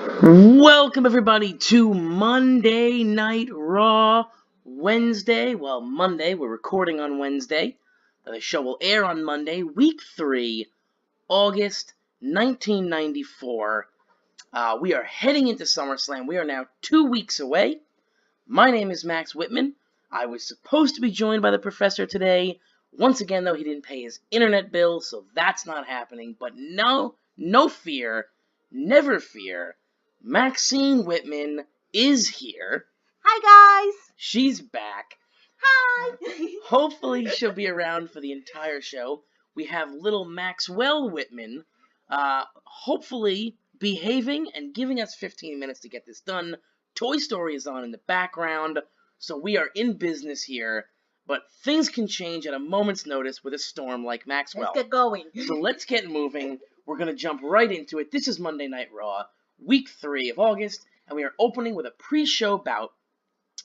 Welcome everybody to Monday Night Raw Wednesday. Well, Monday, we're recording on Wednesday. The show will air on Monday, week 3, August 1994. We are heading into Summerslam. We are now 2 weeks away. My name is Max Whitman. I was supposed to be joined by the professor today. Once again, though, he didn't pay his internet bill, so that's not happening. But no fear, never fear. Maxine Whitman is here. Hi, guys. She's back. Hi. Hopefully she'll be around for the entire show. We have little Maxwell Whitman, hopefully behaving and giving us 15 minutes to get this done. Toy Story is on in the background, so we are in business here. But things can change at a moment's notice with a storm like Maxwell. Let's get going. So let's get moving. We're going to jump right into it. This is Monday Night Raw, week 3 of August, and we are opening with a pre-show bout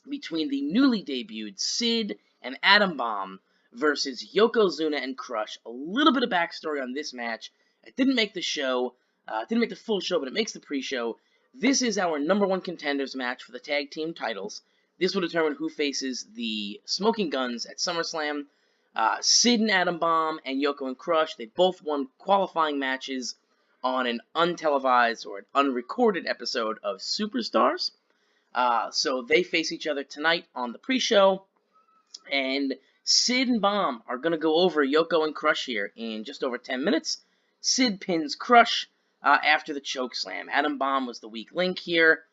between the newly debuted Sid and Adam Bamm versus Yokozuna and Crush. A little bit of backstory on this match. It didn't make the show, didn't make the full show, but it makes the pre-show. This is our number 1 contenders match for the tag team titles. This will determine who faces the Smoking Guns at SummerSlam. Sid and Adam Bamm and Yoko and Crush, they both won qualifying matches on an untelevised or an unrecorded episode of Superstars. So they face each other tonight on the pre-show. And Sid and Bamm are going to go over Yoko and Crush here in just over 10 minutes. Sid pins Crush after the chokeslam. Adam Bamm was the weak link here,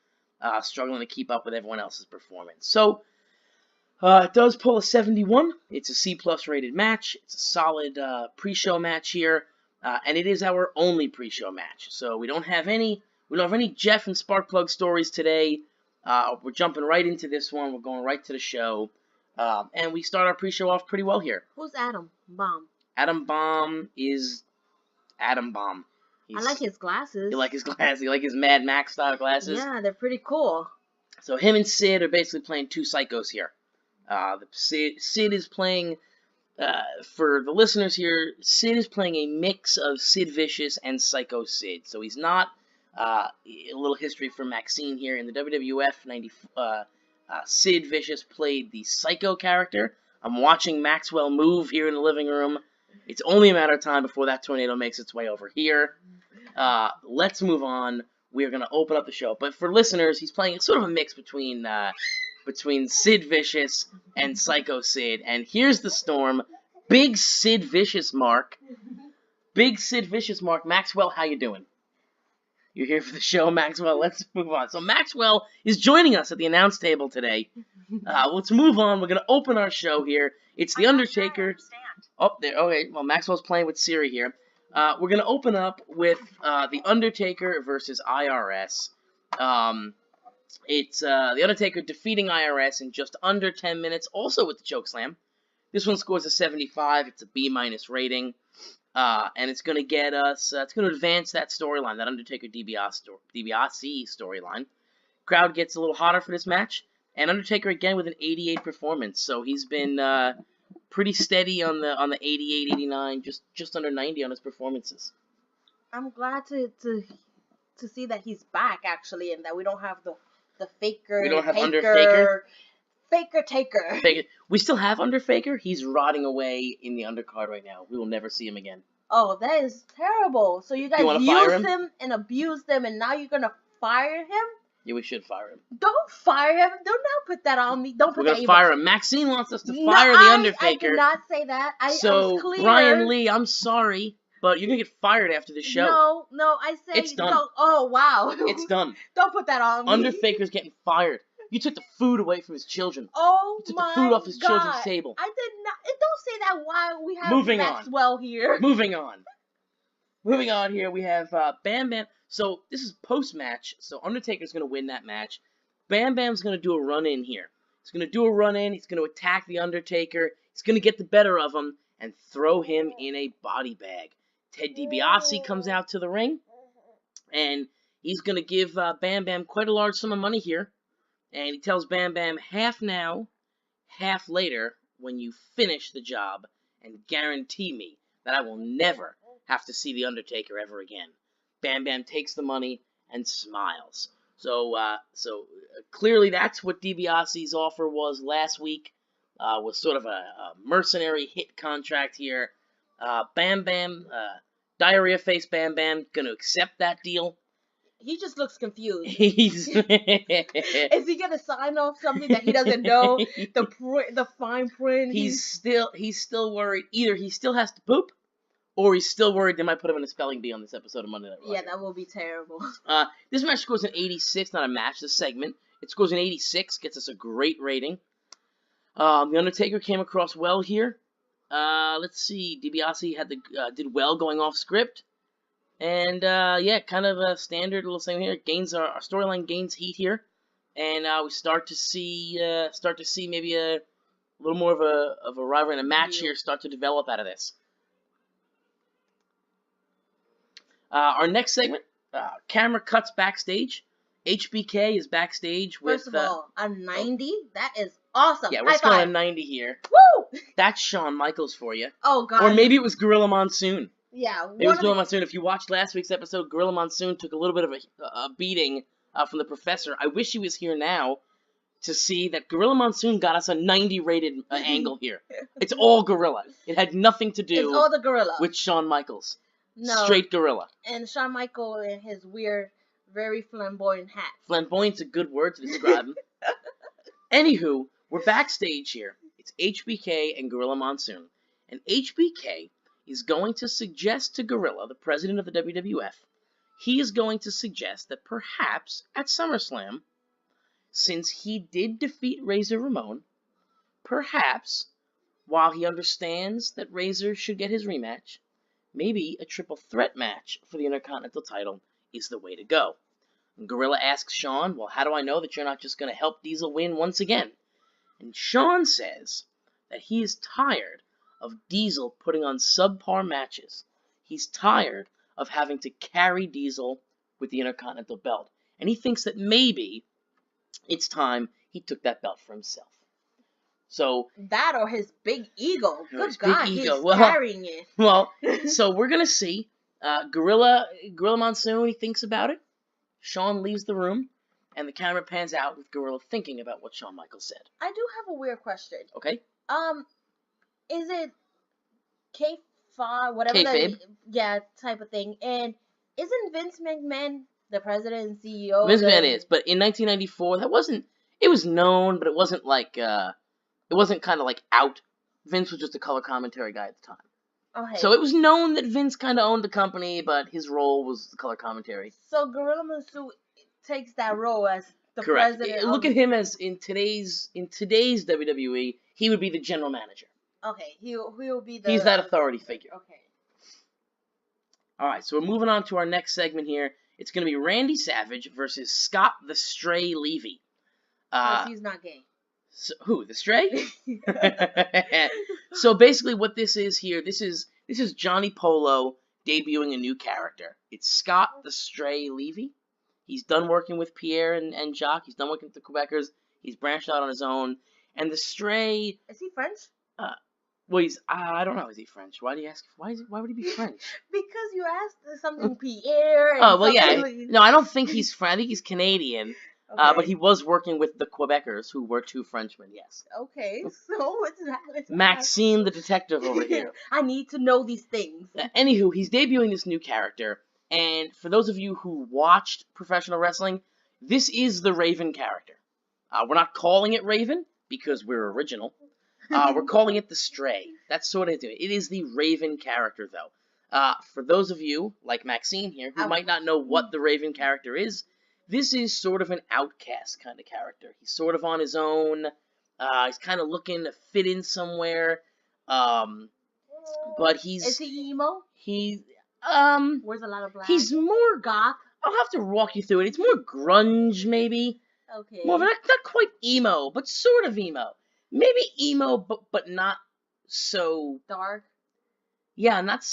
struggling to keep up with everyone else's performance. So it does pull a 71. It's a C+ rated match. It's a solid pre-show match here. And it is our only pre-show match. So we don't have any Jeff and Sparkplug stories today. We're jumping right into this one. We're going right to the show. And we start our pre-show off pretty well here. Who's Adam Bamm? Adam Bamm is Adam Bamm. I like his glasses. You like his glasses? You like his Mad Max style glasses? Yeah, they're pretty cool. So him and Sid are basically playing two psychos here. Sid is playing... for the listeners here, Sid is playing a mix of Sid Vicious and Psycho Sid. So he's not, a little history for Maxine here. In the WWF Sid Vicious played the Psycho character. I'm watching Maxwell move here in the living room. It's only a matter of time before that tornado makes its way over here. Let's move on. We're going to open up the show. But for listeners, he's playing sort of a mix between Sid Vicious and Psycho Sid. And here's the storm. Big Sid Vicious Mark. Maxwell, how you doing? You're here for the show, Maxwell. Let's move on. So Maxwell is joining us at the announce table today. Let's move on. We're going to open our show here. It's The Undertaker. Oh, there. Okay, well, Maxwell's playing with Siri here. We're going to open up with The Undertaker versus IRS. It's The Undertaker defeating IRS in just under 10 minutes, also with the chokeslam. This one scores a 75. It's a B- rating. And it's going to get us, it's going to advance that storyline, that Undertaker DiBiase storyline. Crowd gets a little hotter for this match. And Undertaker again with an 88 performance. So he's been pretty steady on the 88, 89, just under 90 on his performances. I'm glad to see that he's back, actually, and that we don't have the faker. We don't have Undertaker? Faker Taker. We still have Undertaker. He's rotting away in the undercard right now. We will never see him again. Oh, that is terrible. So you guys use him and abuse him, and now you're going to fire him? Yeah, we should fire him. Don't fire him. Don't put that on me. We're going to fire him. Maxine wants us to fire the Undertaker. I did not say that. So, I was clear. Brian Lee, I'm sorry, but you're going to get fired after the show. No, I said... It's done. Oh, wow. It's done. Don't put that on me. Undertaker's getting fired. You took the food away from his children. Oh, you took the food off his children's table. I did not. Don't say that while we have Maxwell here. Moving on here, we have Bamm Bamm. So, this is post-match, so Undertaker's going to win that match. Bamm Bamm's going to do a run-in here. He's going to do a run-in, he's going to attack the Undertaker, he's going to get the better of him, and throw him in a body bag. Ted DiBiase comes out to the ring, and he's going to give Bamm Bamm quite a large sum of money here. And he tells Bamm Bamm, half now, half later, when you finish the job, and guarantee me that I will never have to see The Undertaker ever again. Bamm Bamm takes the money and smiles. So clearly that's what DiBiase's offer was last week. Was sort of a mercenary hit contract here. Bam Bam, diarrhea face Bam Bam, gonna accept that deal. He just looks confused. He's Is he gonna sign off something that he doesn't know? The fine print. He's still worried. Either he still has to poop, or he's still worried they might put him in a spelling bee on this episode of Monday Night Raw. Yeah, that will be terrible. This match scores an 86, not a match, this segment. It scores an 86, gets us a great rating. The Undertaker came across well here. Let's see, DiBiase did well going off script. And, yeah, kind of a standard little thing here. Our storyline gains heat here. And, we start to see maybe a little more of a rivalry and a match here start to develop out of this. Our next segment, camera cuts backstage. HBK is backstage with... First of all, a 90? That is awesome. Yeah, we're going a 90 here. Woo! That's Shawn Michaels for you. Oh, God. Or maybe it was Gorilla Monsoon. Yeah. It was Gorilla Monsoon. If you watched last week's episode, Gorilla Monsoon took a little bit of a beating from the professor. I wish he was here now to see that Gorilla Monsoon got us a 90 rated angle here. It's all Gorilla. It had nothing to do it's all the Gorilla. with Shawn Michaels. No. Straight Gorilla. And Shawn Michaels in his weird, very flamboyant hat. Flamboyant's a good word to describe him. Anywho, we're backstage here. It's HBK and Gorilla Monsoon. And HBK is going to suggest to Gorilla, the president of the WWF, he is going to suggest that perhaps at SummerSlam, since he did defeat Razor Ramon, perhaps, while he understands that Razor should get his rematch, maybe a triple threat match for the Intercontinental title is the way to go. And Gorilla asks Shawn, well, how do I know that you're not just going to help Diesel win once again? And Shawn says that he is tired of Diesel putting on subpar matches. He's tired of having to carry Diesel with the Intercontinental belt. And he thinks that maybe it's time he took that belt for himself. So that or his big ego. Good God, he's well, carrying it. Well, so we're going to see Gorilla Monsoon, he thinks about it. Shawn leaves the room. And the camera pans out with Gorilla thinking about what Shawn Michaels said. I do have a weird question. Okay. Is it K5, whatever type of thing? And isn't Vince McMahon the president and CEO? Vince McMahon is, but in 1994, it was known, but it wasn't like, it wasn't kind of like out. Vince was just a color commentary guy at the time. Okay. So it was known that Vince kind of owned the company, but his role was the color commentary. So Gorilla Monsoon takes that role as the Correct. president. Look at him as in today's WWE, he would be the general manager. Okay, he'll be the... He's that authority figure. Okay. All right, so we're moving on to our next segment here. It's going to be Randy Savage versus Scott the Stray Levy. He's not gay. So, who, the Stray? So basically what this is here, this is Johnny Polo debuting a new character. It's Scott the Stray Levy. He's done working with Pierre and Jacques. He's done working with the Quebecers. He's branched out on his own. And the Stray... Is he French? Well, he's... I don't know. Is he French? Why do you ask? Why would he be French? Because you asked something Pierre and oh, well, yeah. Like... No, I don't think he's French. I think he's Canadian. Okay. But he was working with the Quebecers, who were two Frenchmen, yes. Okay, so what's that? Maxine the detective over here. I need to know these things. Anywho, he's debuting this new character. And for those of you who watched professional wrestling, this is the Raven character. We're not calling it Raven because we're original. We're calling it the Stray. That's sort of it. It is the Raven character, though. For those of you, like Maxine here, who might not know what the Raven character is, this is sort of an outcast kind of character. He's sort of on his own. He's kind of looking to fit in somewhere. But he's... Is he emo? Wears a lot of black. He's more goth. I'll have to walk you through it. It's more grunge, maybe. Okay. More not quite emo, but sort of emo. Maybe emo, but not so dark. Yeah, not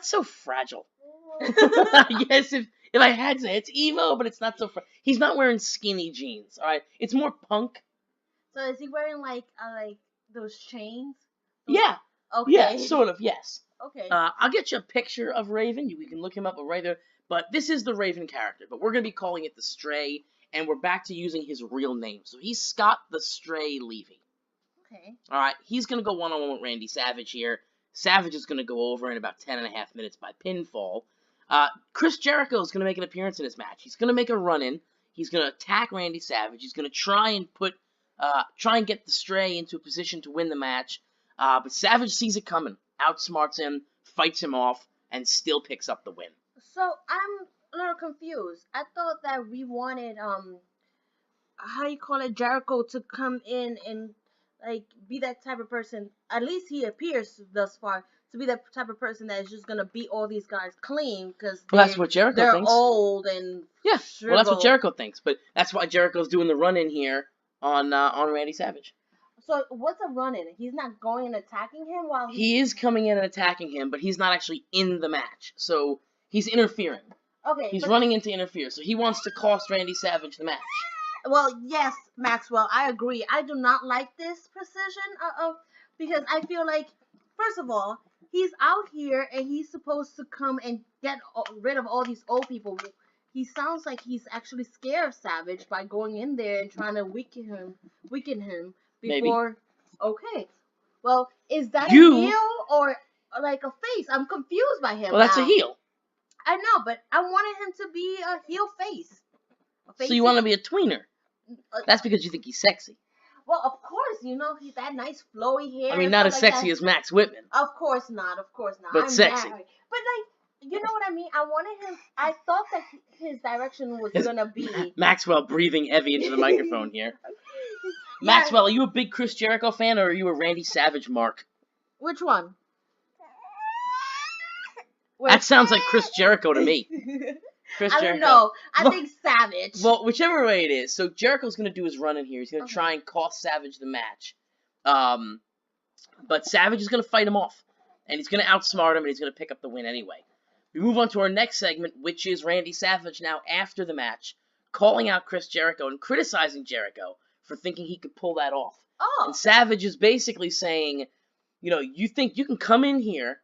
so fragile. Yes, if I had to say, it's emo, but it's not so fragile. He's not wearing skinny jeans. All right, it's more punk. So is he wearing like those chains? Yeah. Okay. Yeah, sort of. Yes. Okay. I'll get you a picture of Raven. We can look him up right there. But this is the Raven character, but we're going to be calling it the Stray, and we're back to using his real name. So he's Scott the Stray Levy. Okay. Alright, he's going to go one-on-one with Randy Savage here. Savage is going to go over in about 10.5 minutes by pinfall. Chris Jericho is going to make an appearance in this match. He's going to make a run-in. He's going to attack Randy Savage. He's going to try and get the Stray into a position to win the match. But Savage sees it coming, outsmarts him, fights him off, and still picks up the win. So I'm a little confused. I thought that we wanted Jericho to come in and like be that type of person. At least he appears thus far to be that type of person that is just gonna beat all these guys clean because that's what Jericho they're thinks. Old and yeah. shriveled. Well, that's what Jericho thinks. But that's why Jericho's doing the run in here on Randy Savage. So what's a run in? He's not going and attacking him while he is coming in and attacking him, but he's not actually in the match. So he's interfering. Okay. He's running in to interfere. So he wants to cost Randy Savage the match. Well, yes, Maxwell, I agree. I do not like this precision because I feel like, first of all, he's out here and he's supposed to come and get rid of all these old people. He sounds like he's actually scared of Savage by going in there and trying to weaken him before. Maybe. Okay. Well, is that a heel or like a face? I'm confused by him. Well, that's now. a heel. I know, but I wanted him to be a heel face. So you want to be a tweener? That's because you think he's sexy. Well, of course, he's that nice flowy hair. I mean, not as sexy as Max Whitman. Of course not. But I'm sexy. Married. But you know what I mean? I thought that his direction was gonna be Maxwell breathing heavy into the microphone here. Yeah. Maxwell, are you a big Chris Jericho fan or are you a Randy Savage mark? Which one? That sounds like Chris Jericho to me. Chris I Jericho. don't know. I think Savage. Well, whichever way it is. So Jericho's going to do his run in here. He's going to try and cost Savage the match. But Savage is going to fight him off. And he's going to outsmart him and he's going to pick up the win anyway. We move on to our next segment, which is Randy Savage now after the match, calling out Chris Jericho and criticizing Jericho for thinking he could pull that off. Oh. And Savage is basically saying, you think you can come in here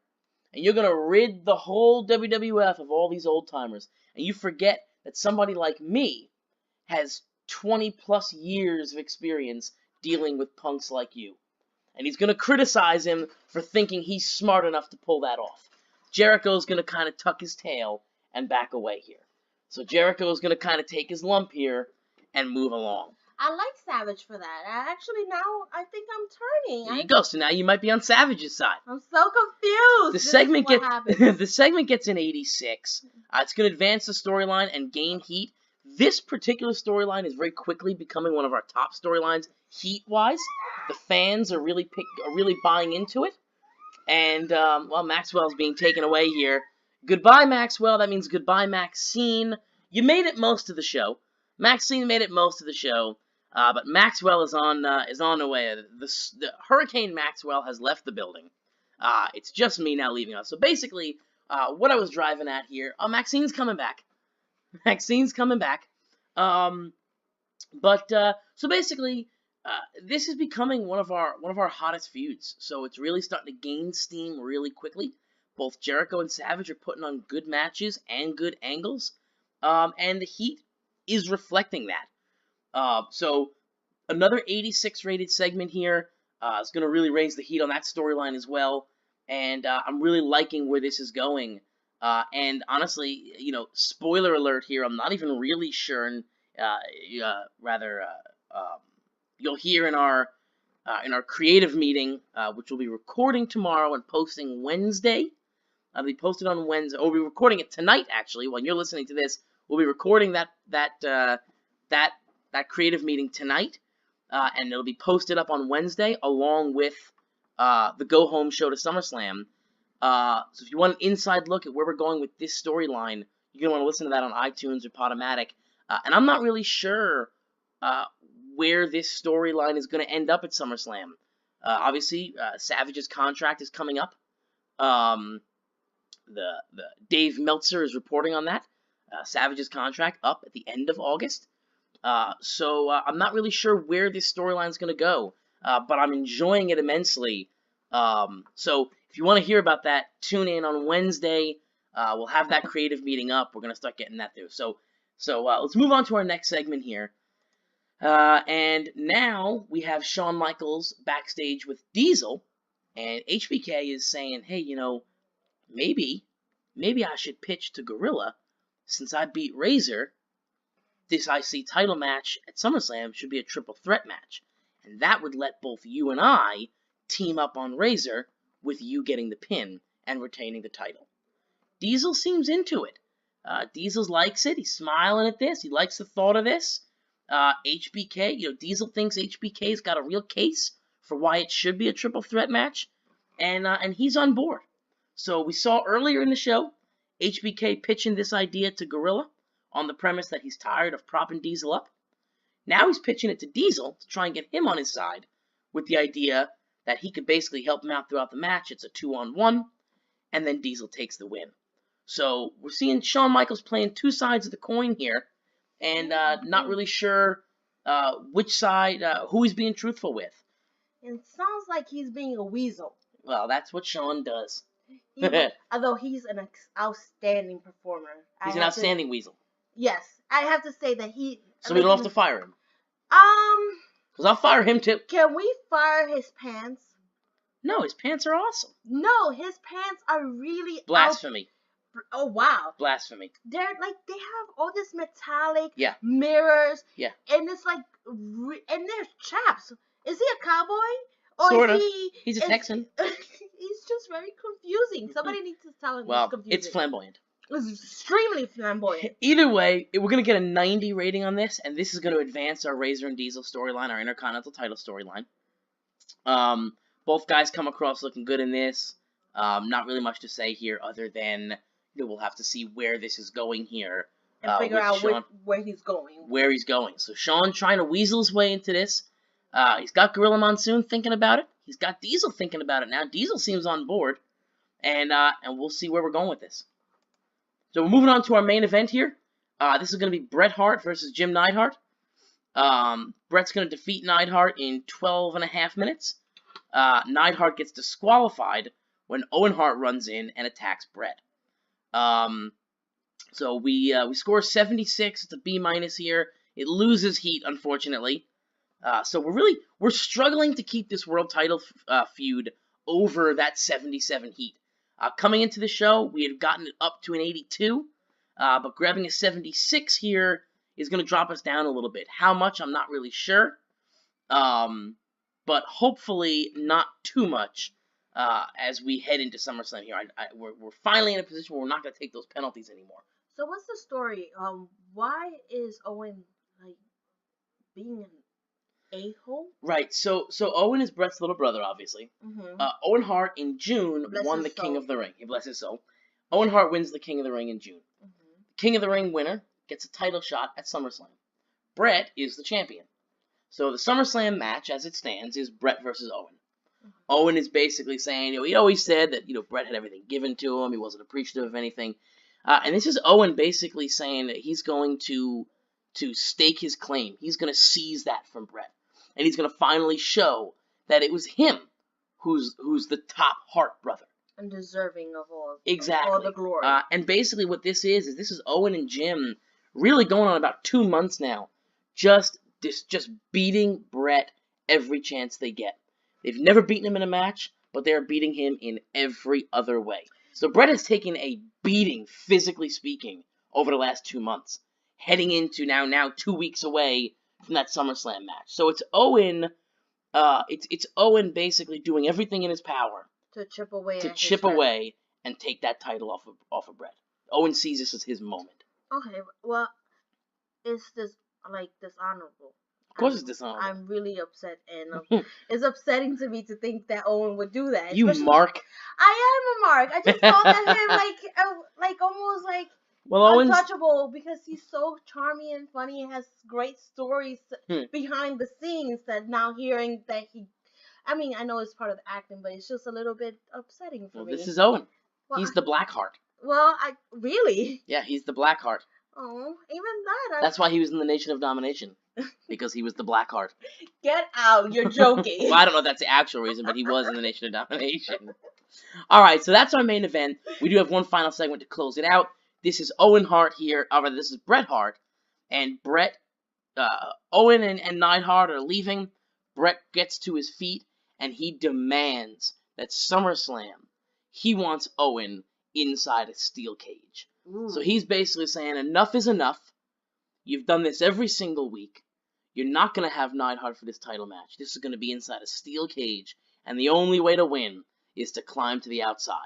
and you're going to rid the whole WWF of all these old-timers. And you forget that somebody like me has 20-plus years of experience dealing with punks like you. And he's going to criticize him for thinking he's smart enough to pull that off. Jericho's going to kind of tuck his tail and back away here. So Jericho's going to kind of take his lump here and move along. I like Savage for that. I think I'm turning. There you go. So now you might be on Savage's side. I'm so confused. The segment gets an 86. It's going to advance the storyline and gain heat. This particular storyline is very quickly becoming one of our top storylines heat-wise. The fans are really buying into it. And Maxwell's being taken away here. Goodbye, Maxwell. That means goodbye, Maxine. You made it most of the show. Maxine made it most of the show. But Maxwell is on the way. The Hurricane Maxwell has left the building. It's just me now leaving us. So basically, what I was driving at here, Maxine's coming back. Maxine's coming back. So basically, this is becoming one of our hottest feuds. So it's really starting to gain steam really quickly. Both Jericho and Savage are putting on good matches and good angles. And the heat is reflecting that. So another 86 rated segment here. Is going to really raise the heat on that storyline as well. And I'm really liking where this is going. And honestly, spoiler alert here, I'm not even really sure. You'll hear in our creative meeting, which we'll be recording tomorrow and posting Wednesday. It'll be posted on Wednesday. Or we'll be recording it tonight, actually. When you're listening to this, we'll be recording that creative meeting tonight, and it'll be posted up on Wednesday along with the Go Home show to SummerSlam. So if you want an inside look at where we're going with this storyline, you're going to want to listen to that on iTunes or Podomatic. And I'm not really sure where this storyline is going to end up at SummerSlam. Obviously, Savage's contract is coming up. The Dave Meltzer is reporting on that. Savage's contract up at the end of August. So I'm not really sure where this storyline is going to go, but I'm enjoying it immensely. So if you want to hear about that, tune in on Wednesday We'll have that creative meeting up. We're going to start getting that through. So let's move on to our next segment here. And now we have Shawn Michaels backstage with Diesel, and HBK is saying, hey, maybe I should pitch to Gorilla, since I beat Razor. This IC title match at SummerSlam should be a triple threat match, and that would let both you and I team up on Razor, with you getting the pin and retaining the title. Diesel seems into it. Diesel likes it. He's smiling at this. He likes the thought of this. HBK, Diesel thinks HBK's got a real case for why it should be a triple threat match, and he's on board. So we saw earlier in the show HBK pitching this idea to Gorilla on the premise that he's tired of propping Diesel up. Now he's pitching it to Diesel to try and get him on his side with the idea that he could basically help him out throughout the match. It's a 2-on-1, and then Diesel takes the win. So we're seeing Shawn Michaels playing two sides of the coin here, and not really sure which side, who he's being truthful with. It sounds like he's being a weasel. Well, that's what Shawn does. Although he's an outstanding performer. He's an outstanding weasel. Yes, I have to say that he... So we don't have to fire him. Because I'll fire him too. Can we fire his pants? No, his pants are awesome. No, his pants are really... Blasphemy. Oh, wow. Blasphemy. They're like, they have all this metallic mirrors. mirrors. Yeah. And it's like, and there's chaps. Is he a cowboy? Or sort of. Is he's a Texan. He's just very confusing. Somebody needs to tell him well, he's confusing. It's flamboyant. It's extremely flamboyant. Either way, we're going to get a 90 rating on this, and this is going to advance our Razor and Diesel storyline, our Intercontinental title storyline. Both guys come across looking good in this. Not really much to say here other than we'll have to see where this is going here. And figure out Shawn, where he's going. Where he's going. So Shawn trying to weasel his way into this. He's got Gorilla Monsoon thinking about it. He's got Diesel thinking about it now. Diesel seems on board. And we'll see where we're going with this. So we're moving on to our main event here. This is going to be Bret Hart versus Jim Neidhart. Bret's going to defeat Neidhart in 12.5 minutes. Neidhart gets disqualified when Owen Hart runs in and attacks Bret. So we score 76. It's a B- here. It loses heat, unfortunately. So we're struggling to keep this world title feud over that 77 heat. Coming into the show, we had gotten it up to an 82, but grabbing a 76 here is going to drop us down a little bit. How much, I'm not really sure, but hopefully not too much as we head into SummerSlam here. We're finally in a position where we're not going to take those penalties anymore. So what's the story? Why is Owen being an a-hole? Right, so Owen is Bret's little brother, obviously. Mm-hmm. Owen Hart in June won the King of the Ring. He bless his soul. Owen Hart wins the King of the Ring in June. Mm-hmm. King of the Ring winner gets a title shot at SummerSlam. Bret is the champion. So the SummerSlam match, as it stands, is Bret versus Owen. Mm-hmm. Owen is basically saying, he always said that, Bret had everything given to him. He wasn't appreciative of anything. And this is Owen basically saying that he's going to stake his claim. He's going to seize that from Bret. And he's going to finally show that it was him who's the top Hart brother. And deserving of all, exactly. All the glory. And basically what this is Owen and Jim really going on about 2 months now. Just beating Bret every chance they get. They've never beaten him in a match, but they're beating him in every other way. So Bret has taken a beating, physically speaking, over the last 2 months. Heading into now 2 weeks away from that SummerSlam match. So it's Owen, it's Owen basically doing everything in his power to chip away and take that title off of Bret. Owen sees this as his moment. Okay, well, is this dishonorable? Of course it's dishonorable. I'm really upset, and it's upsetting to me to think that Owen would do that. You mark. I am a mark. I just thought that him almost untouchable because he's so charming and funny and has great stories behind the scenes. That now hearing that I know it's part of the acting, but it's just a little bit upsetting for me. This is Owen. Well, he's the Black Heart. Well, really? Yeah, he's the Black Heart. Oh, even that. That's why he was in the Nation of Domination. Because he was the Black Heart. Get out, you're joking. Well, I don't know if that's the actual reason, but he was in the Nation of Domination. Alright, so that's our main event. We do have one final segment to close it out. This is Owen Hart here. This is Bret Hart. And Owen and Neidhart are leaving. Bret gets to his feet, and he demands that SummerSlam, he wants Owen inside a steel cage. Ooh. So he's basically saying, enough is enough. You've done this every single week. You're not going to have Neidhart for this title match. This is going to be inside a steel cage, and the only way to win is to climb to the outside.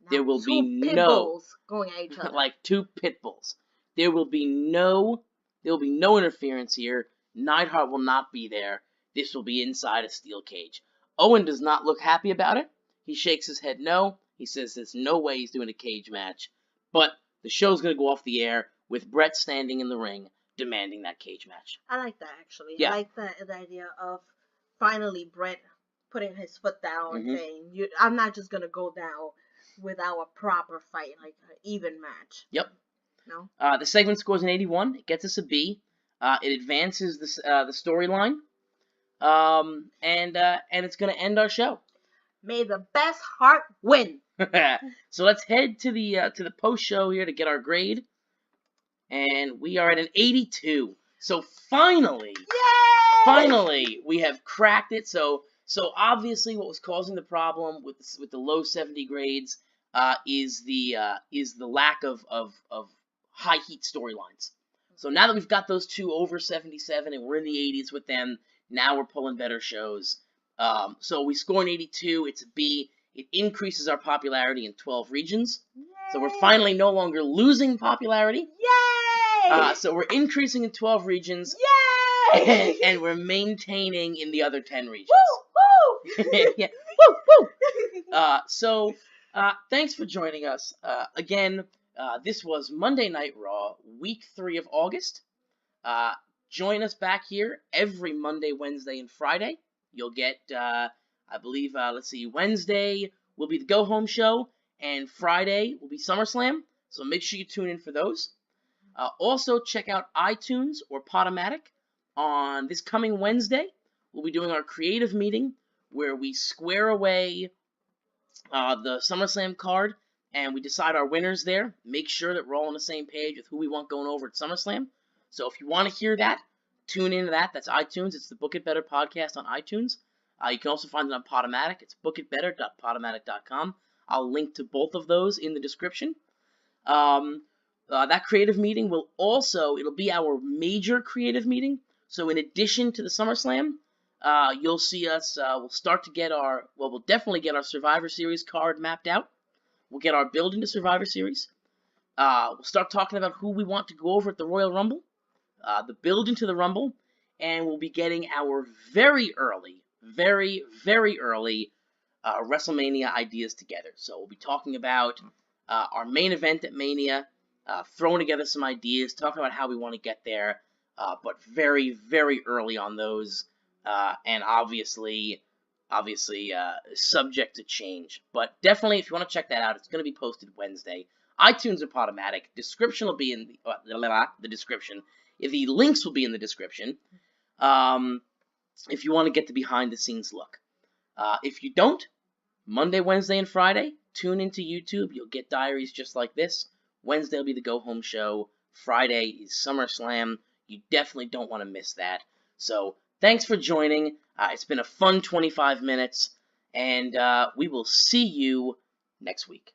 Now, There will be two pit no bulls going at each other. like two pit bulls. There will be no interference here. Neidhart will not be there. This will be inside a steel cage. Owen does not look happy about it. He shakes his head no. He says there's no way he's doing a cage match. But the show's going to go off the air with Bret standing in the ring demanding that cage match. I like that, actually. Yeah. I like the idea of finally Bret putting his foot down and saying, I'm not just going to go down without a proper fight, like an even match. Yep. No? The segment scores an 81. It gets us a B. It advances the storyline. And it's going to end our show. May the best heart win. So let's head to the post show here to get our grade. And we are at an 82. So finally, we have cracked it. So obviously, what was causing the problem with the low 70 grades is the lack of high heat storylines. So now that we've got those two over 77 and we're in the 80s with them, now we're pulling better shows. So we score an 82. It's a B. It increases our popularity in 12 regions. Yay. So we're finally no longer losing popularity. Yay! So we're increasing in 12 regions. Yay! And we're maintaining in the other 10 regions. Woo! Woo! Yeah. Woo! Woo! So thanks for joining us. Again, this was Monday Night Raw, week 3 of August. Join us back here every Monday, Wednesday, and Friday. You'll get, I believe, Wednesday will be the Go Home Show, and Friday will be SummerSlam. So make sure you tune in for those. Also, check out iTunes or Podomatic. On this coming Wednesday, we'll be doing our creative meeting where we square away the SummerSlam card and we decide our winners there. Make sure that we're all on the same page with who we want going over at SummerSlam. So if you want to hear that, tune into that. That's iTunes. It's the Book It Better podcast on iTunes. You can also find it on Podomatic. It's bookitbetter.podomatic.com. I'll link to both of those in the description. That creative meeting it'll be our major creative meeting. So in addition to the SummerSlam, you'll see us, we'll definitely get our Survivor Series card mapped out. We'll get our build into Survivor Series. We'll start talking about who we want to go over at the Royal Rumble, the build into the Rumble, and we'll be getting our very early WrestleMania ideas together. So we'll be talking about our main event at Mania, throwing together some ideas, talking about how we want to get there, but very, very early on those, and obviously subject to change. But definitely, if you want to check that out, it's going to be posted Wednesday. iTunes or Podomatic. Description will be in the description. The links will be in the description. If you want to get the behind-the-scenes look. If you don't, Monday, Wednesday, and Friday, tune into YouTube. You'll get diaries just like this. Wednesday will be the Go Home Show. Friday is SummerSlam. You definitely don't want to miss that. So, thanks for joining. It's been a fun 25 minutes, and we will see you next week.